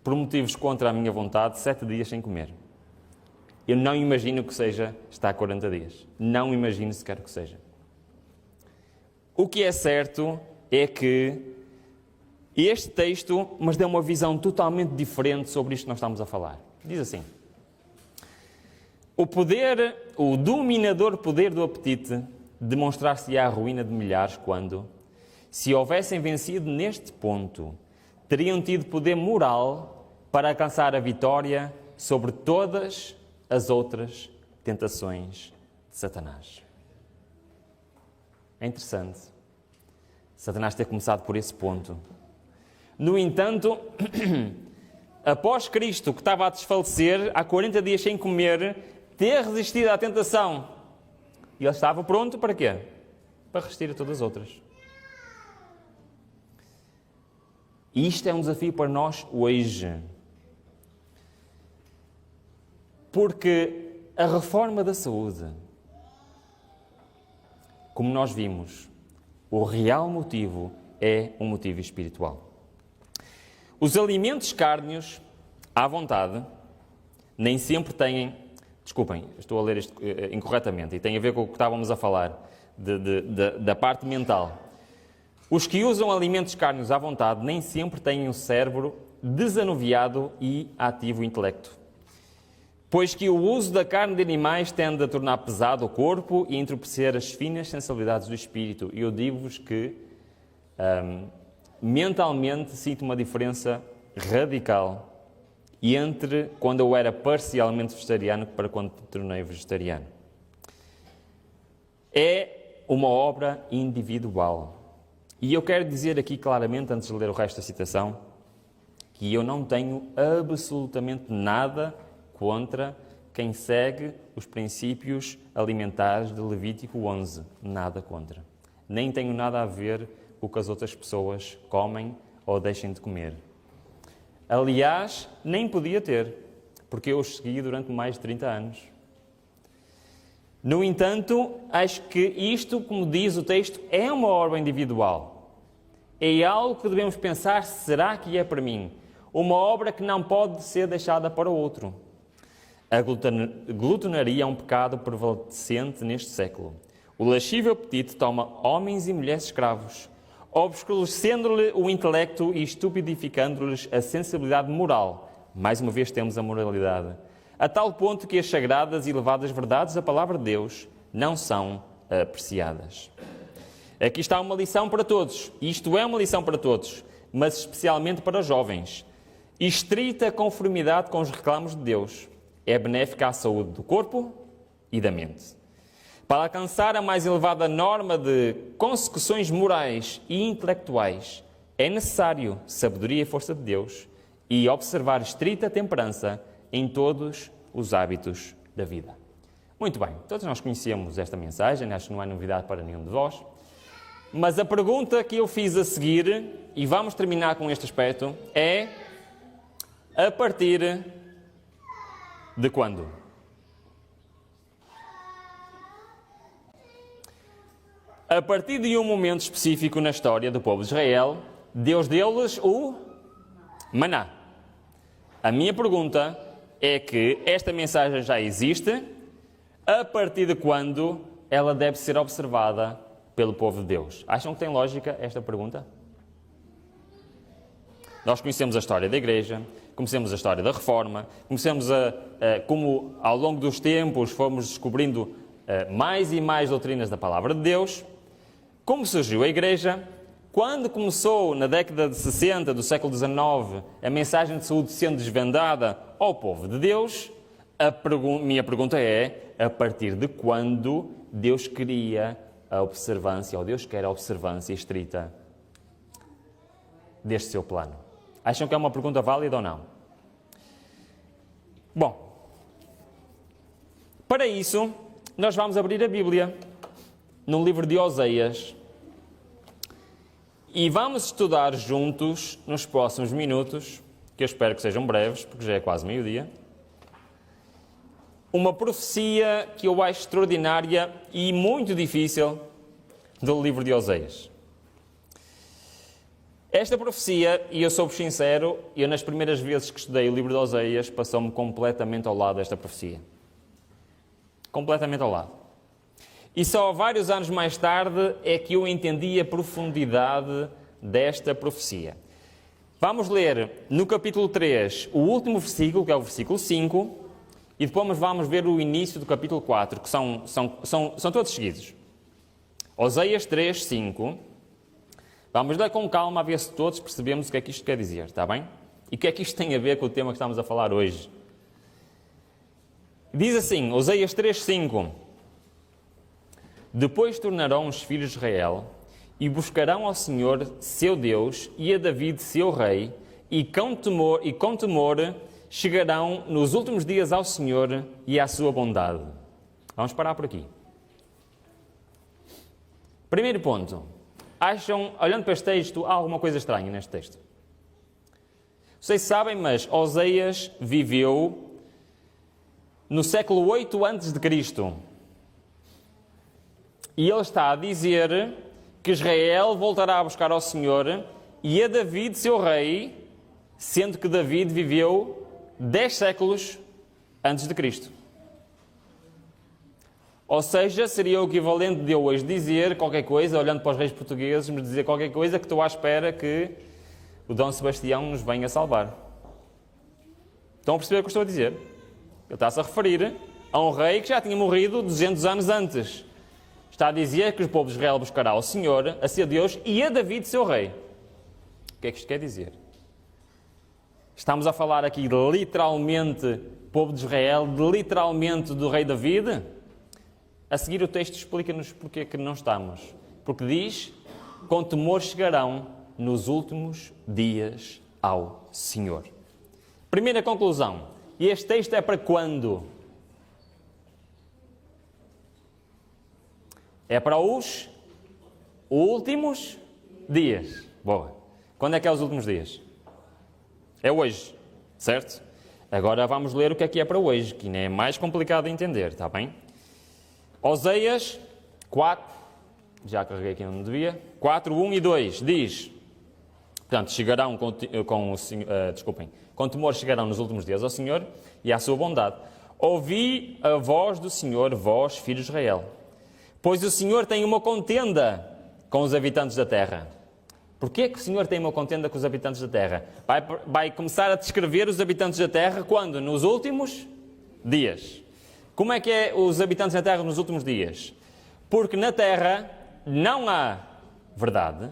por motivos contra a minha vontade, 7 dias sem comer. Eu não imagino que seja estar 40 dias. Não imagino sequer que seja. O que é certo é que este texto nos dá uma visão totalmente diferente sobre isto que nós estamos a falar. Diz assim: o dominador poder do apetite demonstrar-se-á a ruína de milhares quando, se houvessem vencido neste ponto, teriam tido poder moral para alcançar a vitória sobre todas as outras tentações de Satanás. É interessante Satanás ter começado por esse ponto. No entanto, após Cristo, que estava a desfalecer, há 40 dias sem comer, ter resistido à tentação, e ele estava pronto para quê? Para resistir a todas as outras. E isto é um desafio para nós hoje. Porque a reforma da saúde, como nós vimos, o real motivo é um motivo espiritual. Os alimentos cárneos, à vontade, nem sempre têm... Desculpem, estou a ler isto incorretamente, e tem a ver com o que estávamos a falar, da parte mental. Os que usam alimentos cárneos à vontade nem sempre têm um cérebro desanuviado e ativo o intelecto. Pois que o uso da carne de animais tende a tornar pesado o corpo e a entorpecer as finas sensibilidades do espírito. E eu digo-vos que, mentalmente, sinto uma diferença radical entre quando eu era parcialmente vegetariano para quando me tornei vegetariano. É uma obra individual. E eu quero dizer aqui claramente, antes de ler o resto da citação, que eu não tenho absolutamente nada contra quem segue os princípios alimentares de Levítico 11. Nada contra. Nem tenho nada a ver com o que as outras pessoas comem ou deixem de comer. Aliás, nem podia ter, porque eu os segui durante mais de 30 anos. No entanto, acho que isto, como diz o texto, é uma obra individual. É algo que devemos pensar, será que é para mim? Uma obra que não pode ser deixada para o outro. A glutonaria é um pecado prevalecente neste século. O lascívio apetite toma homens e mulheres escravos, obscurecendo-lhe o intelecto e estupidificando-lhes a sensibilidade moral. Mais uma vez temos a moralidade. A tal ponto que as sagradas e elevadas verdades da palavra de Deus não são apreciadas. Aqui está uma lição para todos. Isto é uma lição para todos, mas especialmente para os jovens. Estrita conformidade com os reclamos de Deus é benéfica à saúde do corpo e da mente. Para alcançar a mais elevada norma de consecuções morais e intelectuais, é necessário sabedoria e força de Deus e observar estrita temperança em todos os hábitos da vida. Muito bem, todos nós conhecemos esta mensagem, acho que não é novidade para nenhum de vós, mas a pergunta que eu fiz a seguir, e vamos terminar com este aspecto, é: a partir de quando? A partir de um momento específico na história do povo de Israel, Deus deu-lhes o maná. A minha pergunta é que esta mensagem já existe, a partir de quando ela deve ser observada pelo povo de Deus? Acham que tem lógica esta pergunta? Nós conhecemos a história da Igreja, conhecemos a história da Reforma, conhecemos como ao longo dos tempos fomos descobrindo mais e mais doutrinas da Palavra de Deus. Como surgiu a Igreja? Quando começou, na década de 60 do século XIX, a mensagem de saúde sendo desvendada ao povo de Deus, minha pergunta é: a partir de quando Deus queria a observância, ou Deus quer a observância estrita deste seu plano? Acham que é uma pergunta válida ou não? Bom, para isso, nós vamos abrir a Bíblia no livro de Oseias e vamos estudar juntos, nos próximos minutos, que eu espero que sejam breves, porque já é quase meio-dia, uma profecia que eu acho extraordinária e muito difícil do livro de Oseias. Esta profecia, e eu sou-vos sincero, eu nas primeiras vezes que estudei o livro de Oseias, passou-me completamente ao lado esta profecia. Completamente ao lado. E só vários anos mais tarde é que eu entendi a profundidade desta profecia. Vamos ler no capítulo 3 o último versículo, que é o versículo 5, e depois vamos ver o início do capítulo 4, que são todos seguidos. Oseias 3, 5. Vamos ler com calma a ver se todos percebemos o que é que isto quer dizer, está bem? E o que é que isto tem a ver com o tema que estamos a falar hoje? Diz assim, Oseias 3, 5. Depois tornarão os filhos de Israel e buscarão ao Senhor, seu Deus, e a David, seu rei, e com temor chegarão nos últimos dias ao Senhor e à sua bondade. Vamos parar por aqui. Primeiro ponto. Acham, olhando para este texto, há alguma coisa estranha neste texto? Vocês sabem, mas Oseias viveu no século 8 a.C. E ele está a dizer que Israel voltará a buscar ao Senhor e a David, seu rei, sendo que David viveu 10 séculos antes de Cristo. Ou seja, seria o equivalente de eu hoje dizer qualquer coisa, olhando para os reis portugueses, me dizer qualquer coisa que estou à espera que o Dom Sebastião nos venha salvar. Estão a perceber o que eu estou a dizer? Ele está-se a referir a um rei que já tinha morrido 200 anos antes. Está a dizer que o povo de Israel buscará ao Senhor, a seu Deus, e a David, seu rei. O que é que isto quer dizer? Estamos a falar aqui literalmente povo de Israel, literalmente do rei David? A seguir o texto explica-nos porque é que não estamos. Porque diz, com temor chegarão nos últimos dias ao Senhor. Primeira conclusão. E este texto é para quando? É para os últimos dias. Boa. Quando é que é os últimos dias? É hoje, certo? Agora vamos ler o que é para hoje, que ainda é mais complicado de entender, está bem? Oseias 4, já carreguei aqui onde não devia, 4, 1 e 2, diz, portanto, chegarão com temor chegarão nos últimos dias ao Senhor e à sua bondade. Ouvi a voz do Senhor, vós, filhos de Israel, pois o Senhor tem uma contenda com os habitantes da terra. Porquê que o Senhor tem uma contenda com os habitantes da terra? Vai começar a descrever os habitantes da terra quando? Nos últimos dias. Como é que é os habitantes da terra nos últimos dias? Porque na terra não há verdade,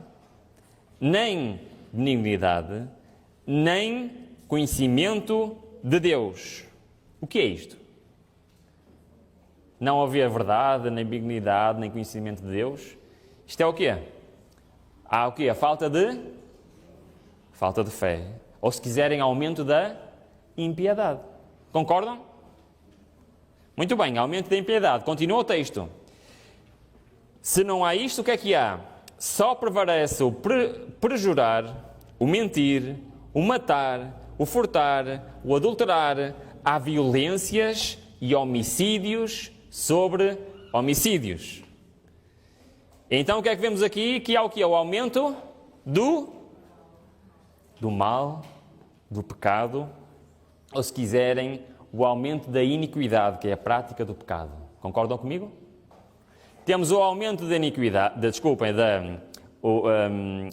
nem benignidade, nem conhecimento de Deus. O que é isto? Não haver verdade, nem benignidade, nem conhecimento de Deus. Isto é o quê? Há o quê? A falta de fé. Ou se quiserem, aumento da impiedade. Concordam? Muito bem, aumento da impiedade. Continua o texto. Se não há isto, o que é que há? Só prevalece o prejurar, o mentir, o matar, o furtar, o adulterar. Há violências e homicídios sobre homicídios. Então o que é que vemos aqui? Que há o que é o aumento do mal, do pecado, ou se quiserem, o aumento da iniquidade, que é a prática do pecado. Concordam comigo? Temos o aumento da iniquidade,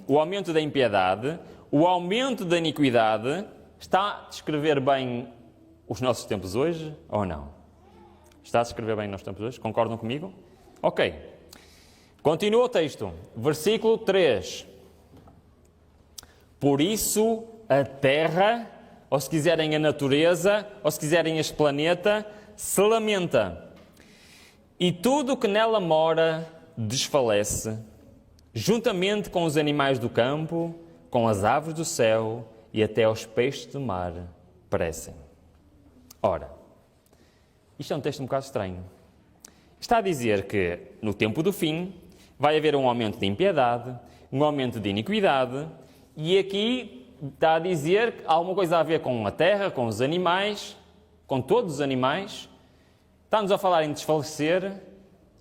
o aumento da impiedade, o aumento da iniquidade. Está a descrever bem os nossos tempos hoje ou não? Está a descrever bem os nossos tempos hoje? Concordam comigo? Ok. Continua o texto. Versículo 3. Por isso a terra, ou se quiserem a natureza, ou se quiserem este planeta, se lamenta. E tudo o que nela mora desfalece, juntamente com os animais do campo, com as aves do céu e até aos peixes do mar perecem. Ora, isto é um texto um bocado estranho. Está a dizer que, no tempo do fim, vai haver um aumento de impiedade, um aumento de iniquidade, e aqui está a dizer que há alguma coisa a ver com a terra, com os animais, com todos os animais. Está-nos a falar em desfalecer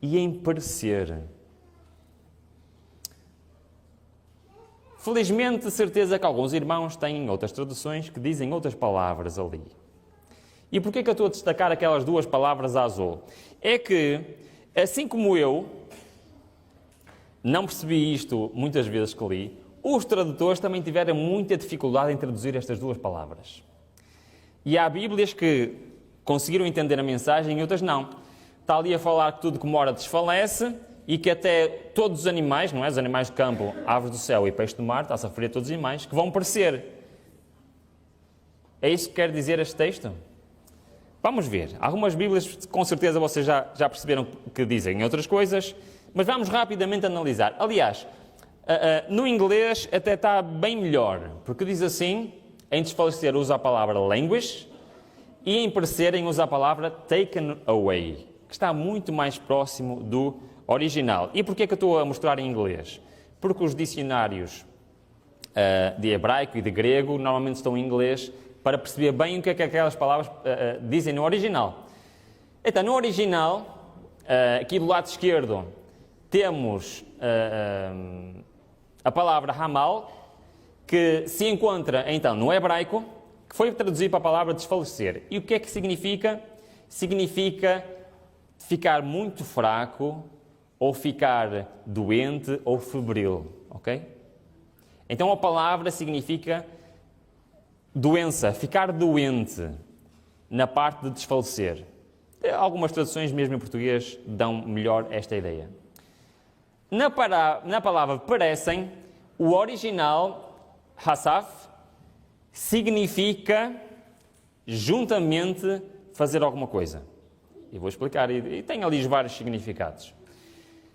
e em perecer. Felizmente, de certeza que alguns irmãos têm outras traduções que dizem outras palavras ali. E porquê que eu estou a destacar aquelas duas palavras a azul? É que, assim como eu não percebi isto muitas vezes que li, os tradutores também tiveram muita dificuldade em traduzir estas duas palavras. E há Bíblias que conseguiram entender a mensagem e outras não. Está ali a falar que tudo que mora desfalece e que até todos os animais, não é? Os animais de campo, aves do céu e peixes do mar, está-se a referir a todos os animais, que vão perecer. É isso que quer dizer este texto? Vamos ver. Algumas Bíblias, com certeza, vocês já perceberam que dizem outras coisas, mas vamos rapidamente analisar. Aliás, no inglês até está bem melhor, porque diz assim, em desfalecer usa a palavra languish e em perecerem usa a palavra taken away, que está muito mais próximo do original. E porquê que eu estou a mostrar em inglês? Porque os dicionários de hebraico e de grego normalmente estão em inglês para perceber bem o que é que aquelas palavras dizem no original. Então, no original, aqui do lado esquerdo, temos a palavra Hamal, que se encontra, então, no hebraico, que foi traduzido para a palavra desfalecer. E o que é que significa? Significa ficar muito fraco, ou ficar doente, ou febril, ok? Então, a palavra significa doença, ficar doente, na parte de desfalecer. Algumas traduções, mesmo em português, dão melhor esta ideia. Na palavra perecem, o original, hasaf, significa juntamente fazer alguma coisa. E vou explicar, e tem ali vários significados.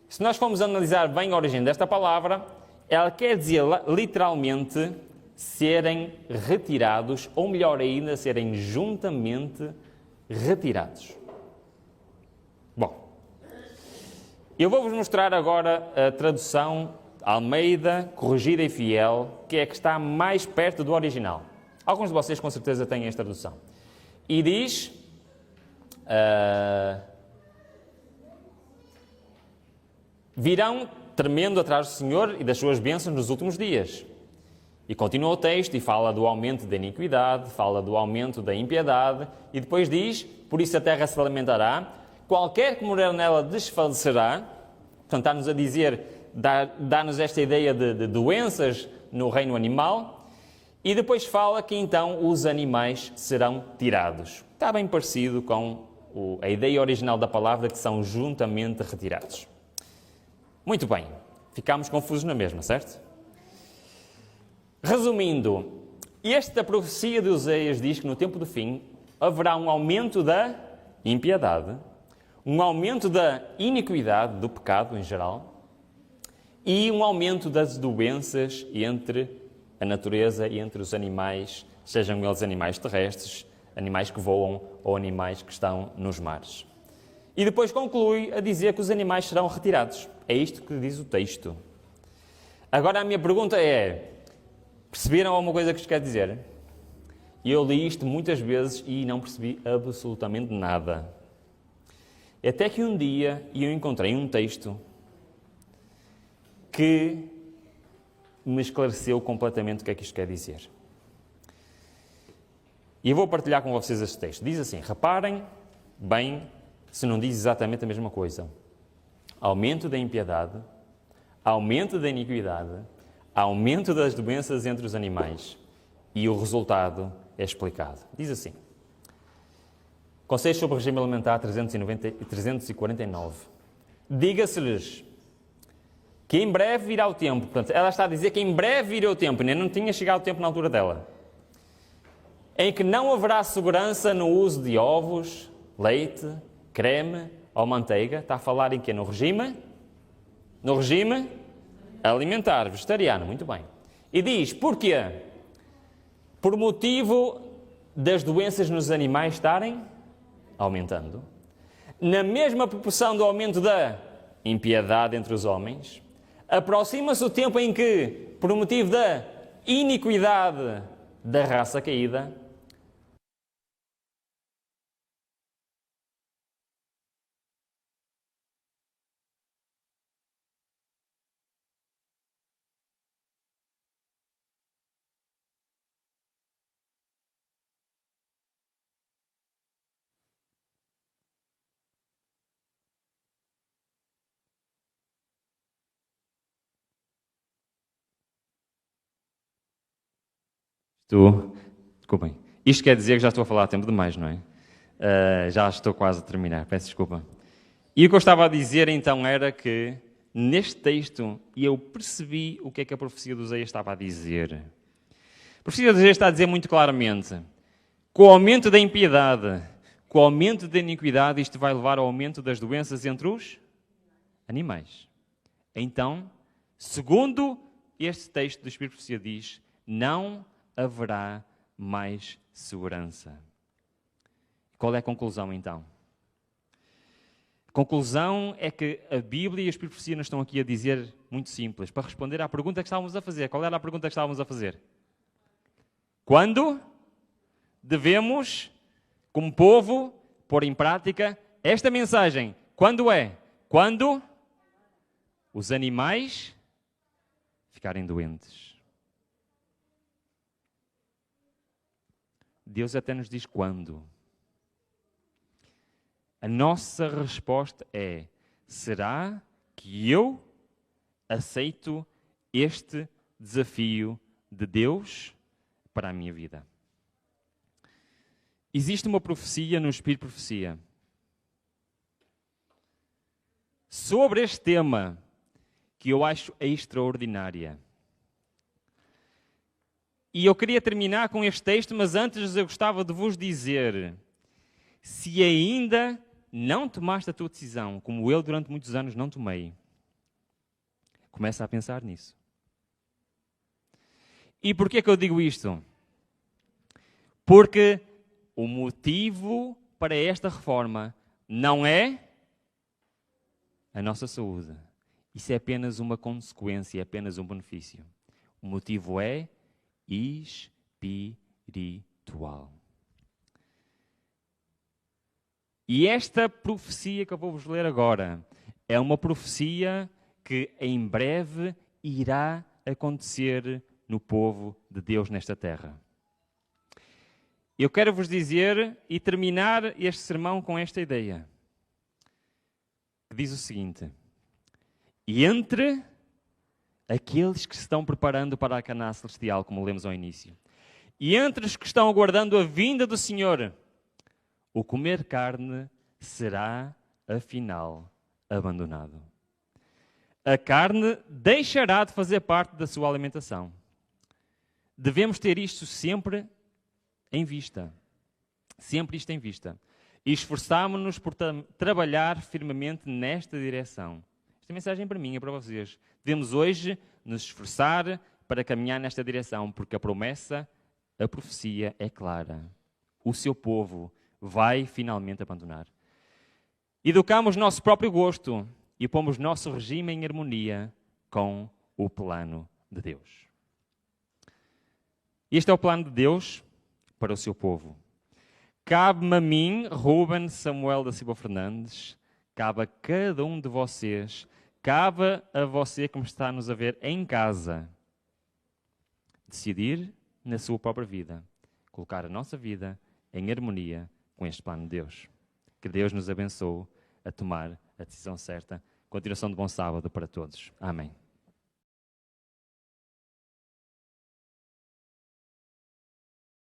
Se nós formos analisar bem a origem desta palavra, ela quer dizer literalmente serem retirados, ou melhor ainda, serem juntamente retirados. Bom, eu vou-vos mostrar agora a tradução Almeida, corrigida e fiel, que é a que está mais perto do original. Alguns de vocês com certeza têm esta tradução. E diz... virão tremendo atrás do Senhor e das suas bênçãos nos últimos dias. E continua o texto e fala do aumento da iniquidade, fala do aumento da impiedade, e depois diz, por isso a terra se lamentará, qualquer que morar nela desfalecerá. Portanto, está-nos a dizer, dá-nos esta ideia de doenças no reino animal, e depois fala que então os animais serão tirados. Está bem parecido com a ideia original da palavra, que são juntamente retirados. Muito bem, ficámos confusos na mesma, certo? Resumindo, esta profecia de Oseias diz que no tempo do fim haverá um aumento da impiedade, um aumento da iniquidade, do pecado em geral, e um aumento das doenças entre a natureza e entre os animais, sejam eles animais terrestres, animais que voam ou animais que estão nos mares. E depois conclui a dizer que os animais serão retirados. É isto que diz o texto. Agora a minha pergunta é, perceberam alguma coisa que isto quer dizer? Eu li isto muitas vezes e não percebi absolutamente nada. Até que um dia eu encontrei um texto que me esclareceu completamente o que é que isto quer dizer. E eu vou partilhar com vocês este texto. Diz assim, reparem bem se não diz exatamente a mesma coisa. Aumento da impiedade, aumento da iniquidade, aumento das doenças entre os animais, e o resultado é explicado. Diz assim, Conselhos sobre o Regime Alimentar 349. Diga-se-lhes que em breve virá o tempo. Portanto, ela está a dizer que em breve virá o tempo, ainda não tinha chegado o tempo na altura dela, em que não haverá segurança no uso de ovos, leite, creme ou manteiga. Está a falar em quê? No regime? No regime alimentar, vegetariano, muito bem. E diz, porquê? Por motivo das doenças nos animais estarem aumentando, na mesma proporção do aumento da impiedade entre os homens, aproxima-se o tempo em que, por motivo da iniquidade da raça caída, desculpem. Isto quer dizer que já estou a falar tempo demais, não é? Já estou quase a terminar, peço desculpa. E o que eu estava a dizer então era que, neste texto, eu percebi o que é que a profecia de Oseias estava a dizer. A profecia de Oseias está a dizer muito claramente, com o aumento da impiedade, com o aumento da iniquidade, isto vai levar ao aumento das doenças entre os animais. Então, segundo este texto do Espírito de Profecia diz, não haverá mais segurança. Qual é a conclusão, então? A conclusão é que a Bíblia e a Espírito de Profecia nos estão aqui a dizer muito simples, para responder à pergunta que estávamos a fazer. Qual era a pergunta que estávamos a fazer? Quando devemos, como povo, pôr em prática esta mensagem? Quando é? Quando os animais ficarem doentes. Deus até nos diz quando. A nossa resposta é, será que eu aceito este desafio de Deus para a minha vida? Existe uma profecia no Espírito de Profecia sobre este tema que eu acho extraordinária. E eu queria terminar com este texto, mas antes eu gostava de vos dizer, se ainda não tomaste a tua decisão, como eu durante muitos anos não tomei, começa a pensar nisso. E porquê é que eu digo isto? Porque o motivo para esta reforma não é a nossa saúde. Isso é apenas uma consequência, é apenas um benefício. O motivo é espiritual. E esta profecia que eu vou-vos ler agora é uma profecia que em breve irá acontecer no povo de Deus nesta terra. Eu quero vos dizer e terminar este sermão com esta ideia, que diz o seguinte: e entre aqueles que se estão preparando para a Canaã celestial, como lemos ao início, e entre os que estão aguardando a vinda do Senhor, o comer carne será, afinal, abandonado. A carne deixará de fazer parte da sua alimentação. Devemos ter isto sempre em vista. Sempre isto em vista. E esforçámonos por trabalhar firmemente nesta direção. Esta mensagem é para mim, é para vocês. Devemos hoje nos esforçar para caminhar nesta direção, porque a promessa, a profecia é clara. O seu povo vai finalmente abandonar. Educamos nosso próprio gosto e pomos nosso regime em harmonia com o plano de Deus. Este é o plano de Deus para o seu povo. Cabe-me a mim, Ruben Samuel da Silva Fernandes, cabe a cada um de vocês, cabe a você que me está a nos a ver em casa, decidir na sua própria vida, colocar a nossa vida em harmonia com este plano de Deus. Que Deus nos abençoe a tomar a decisão certa. Continuação de bom sábado para todos. Amém.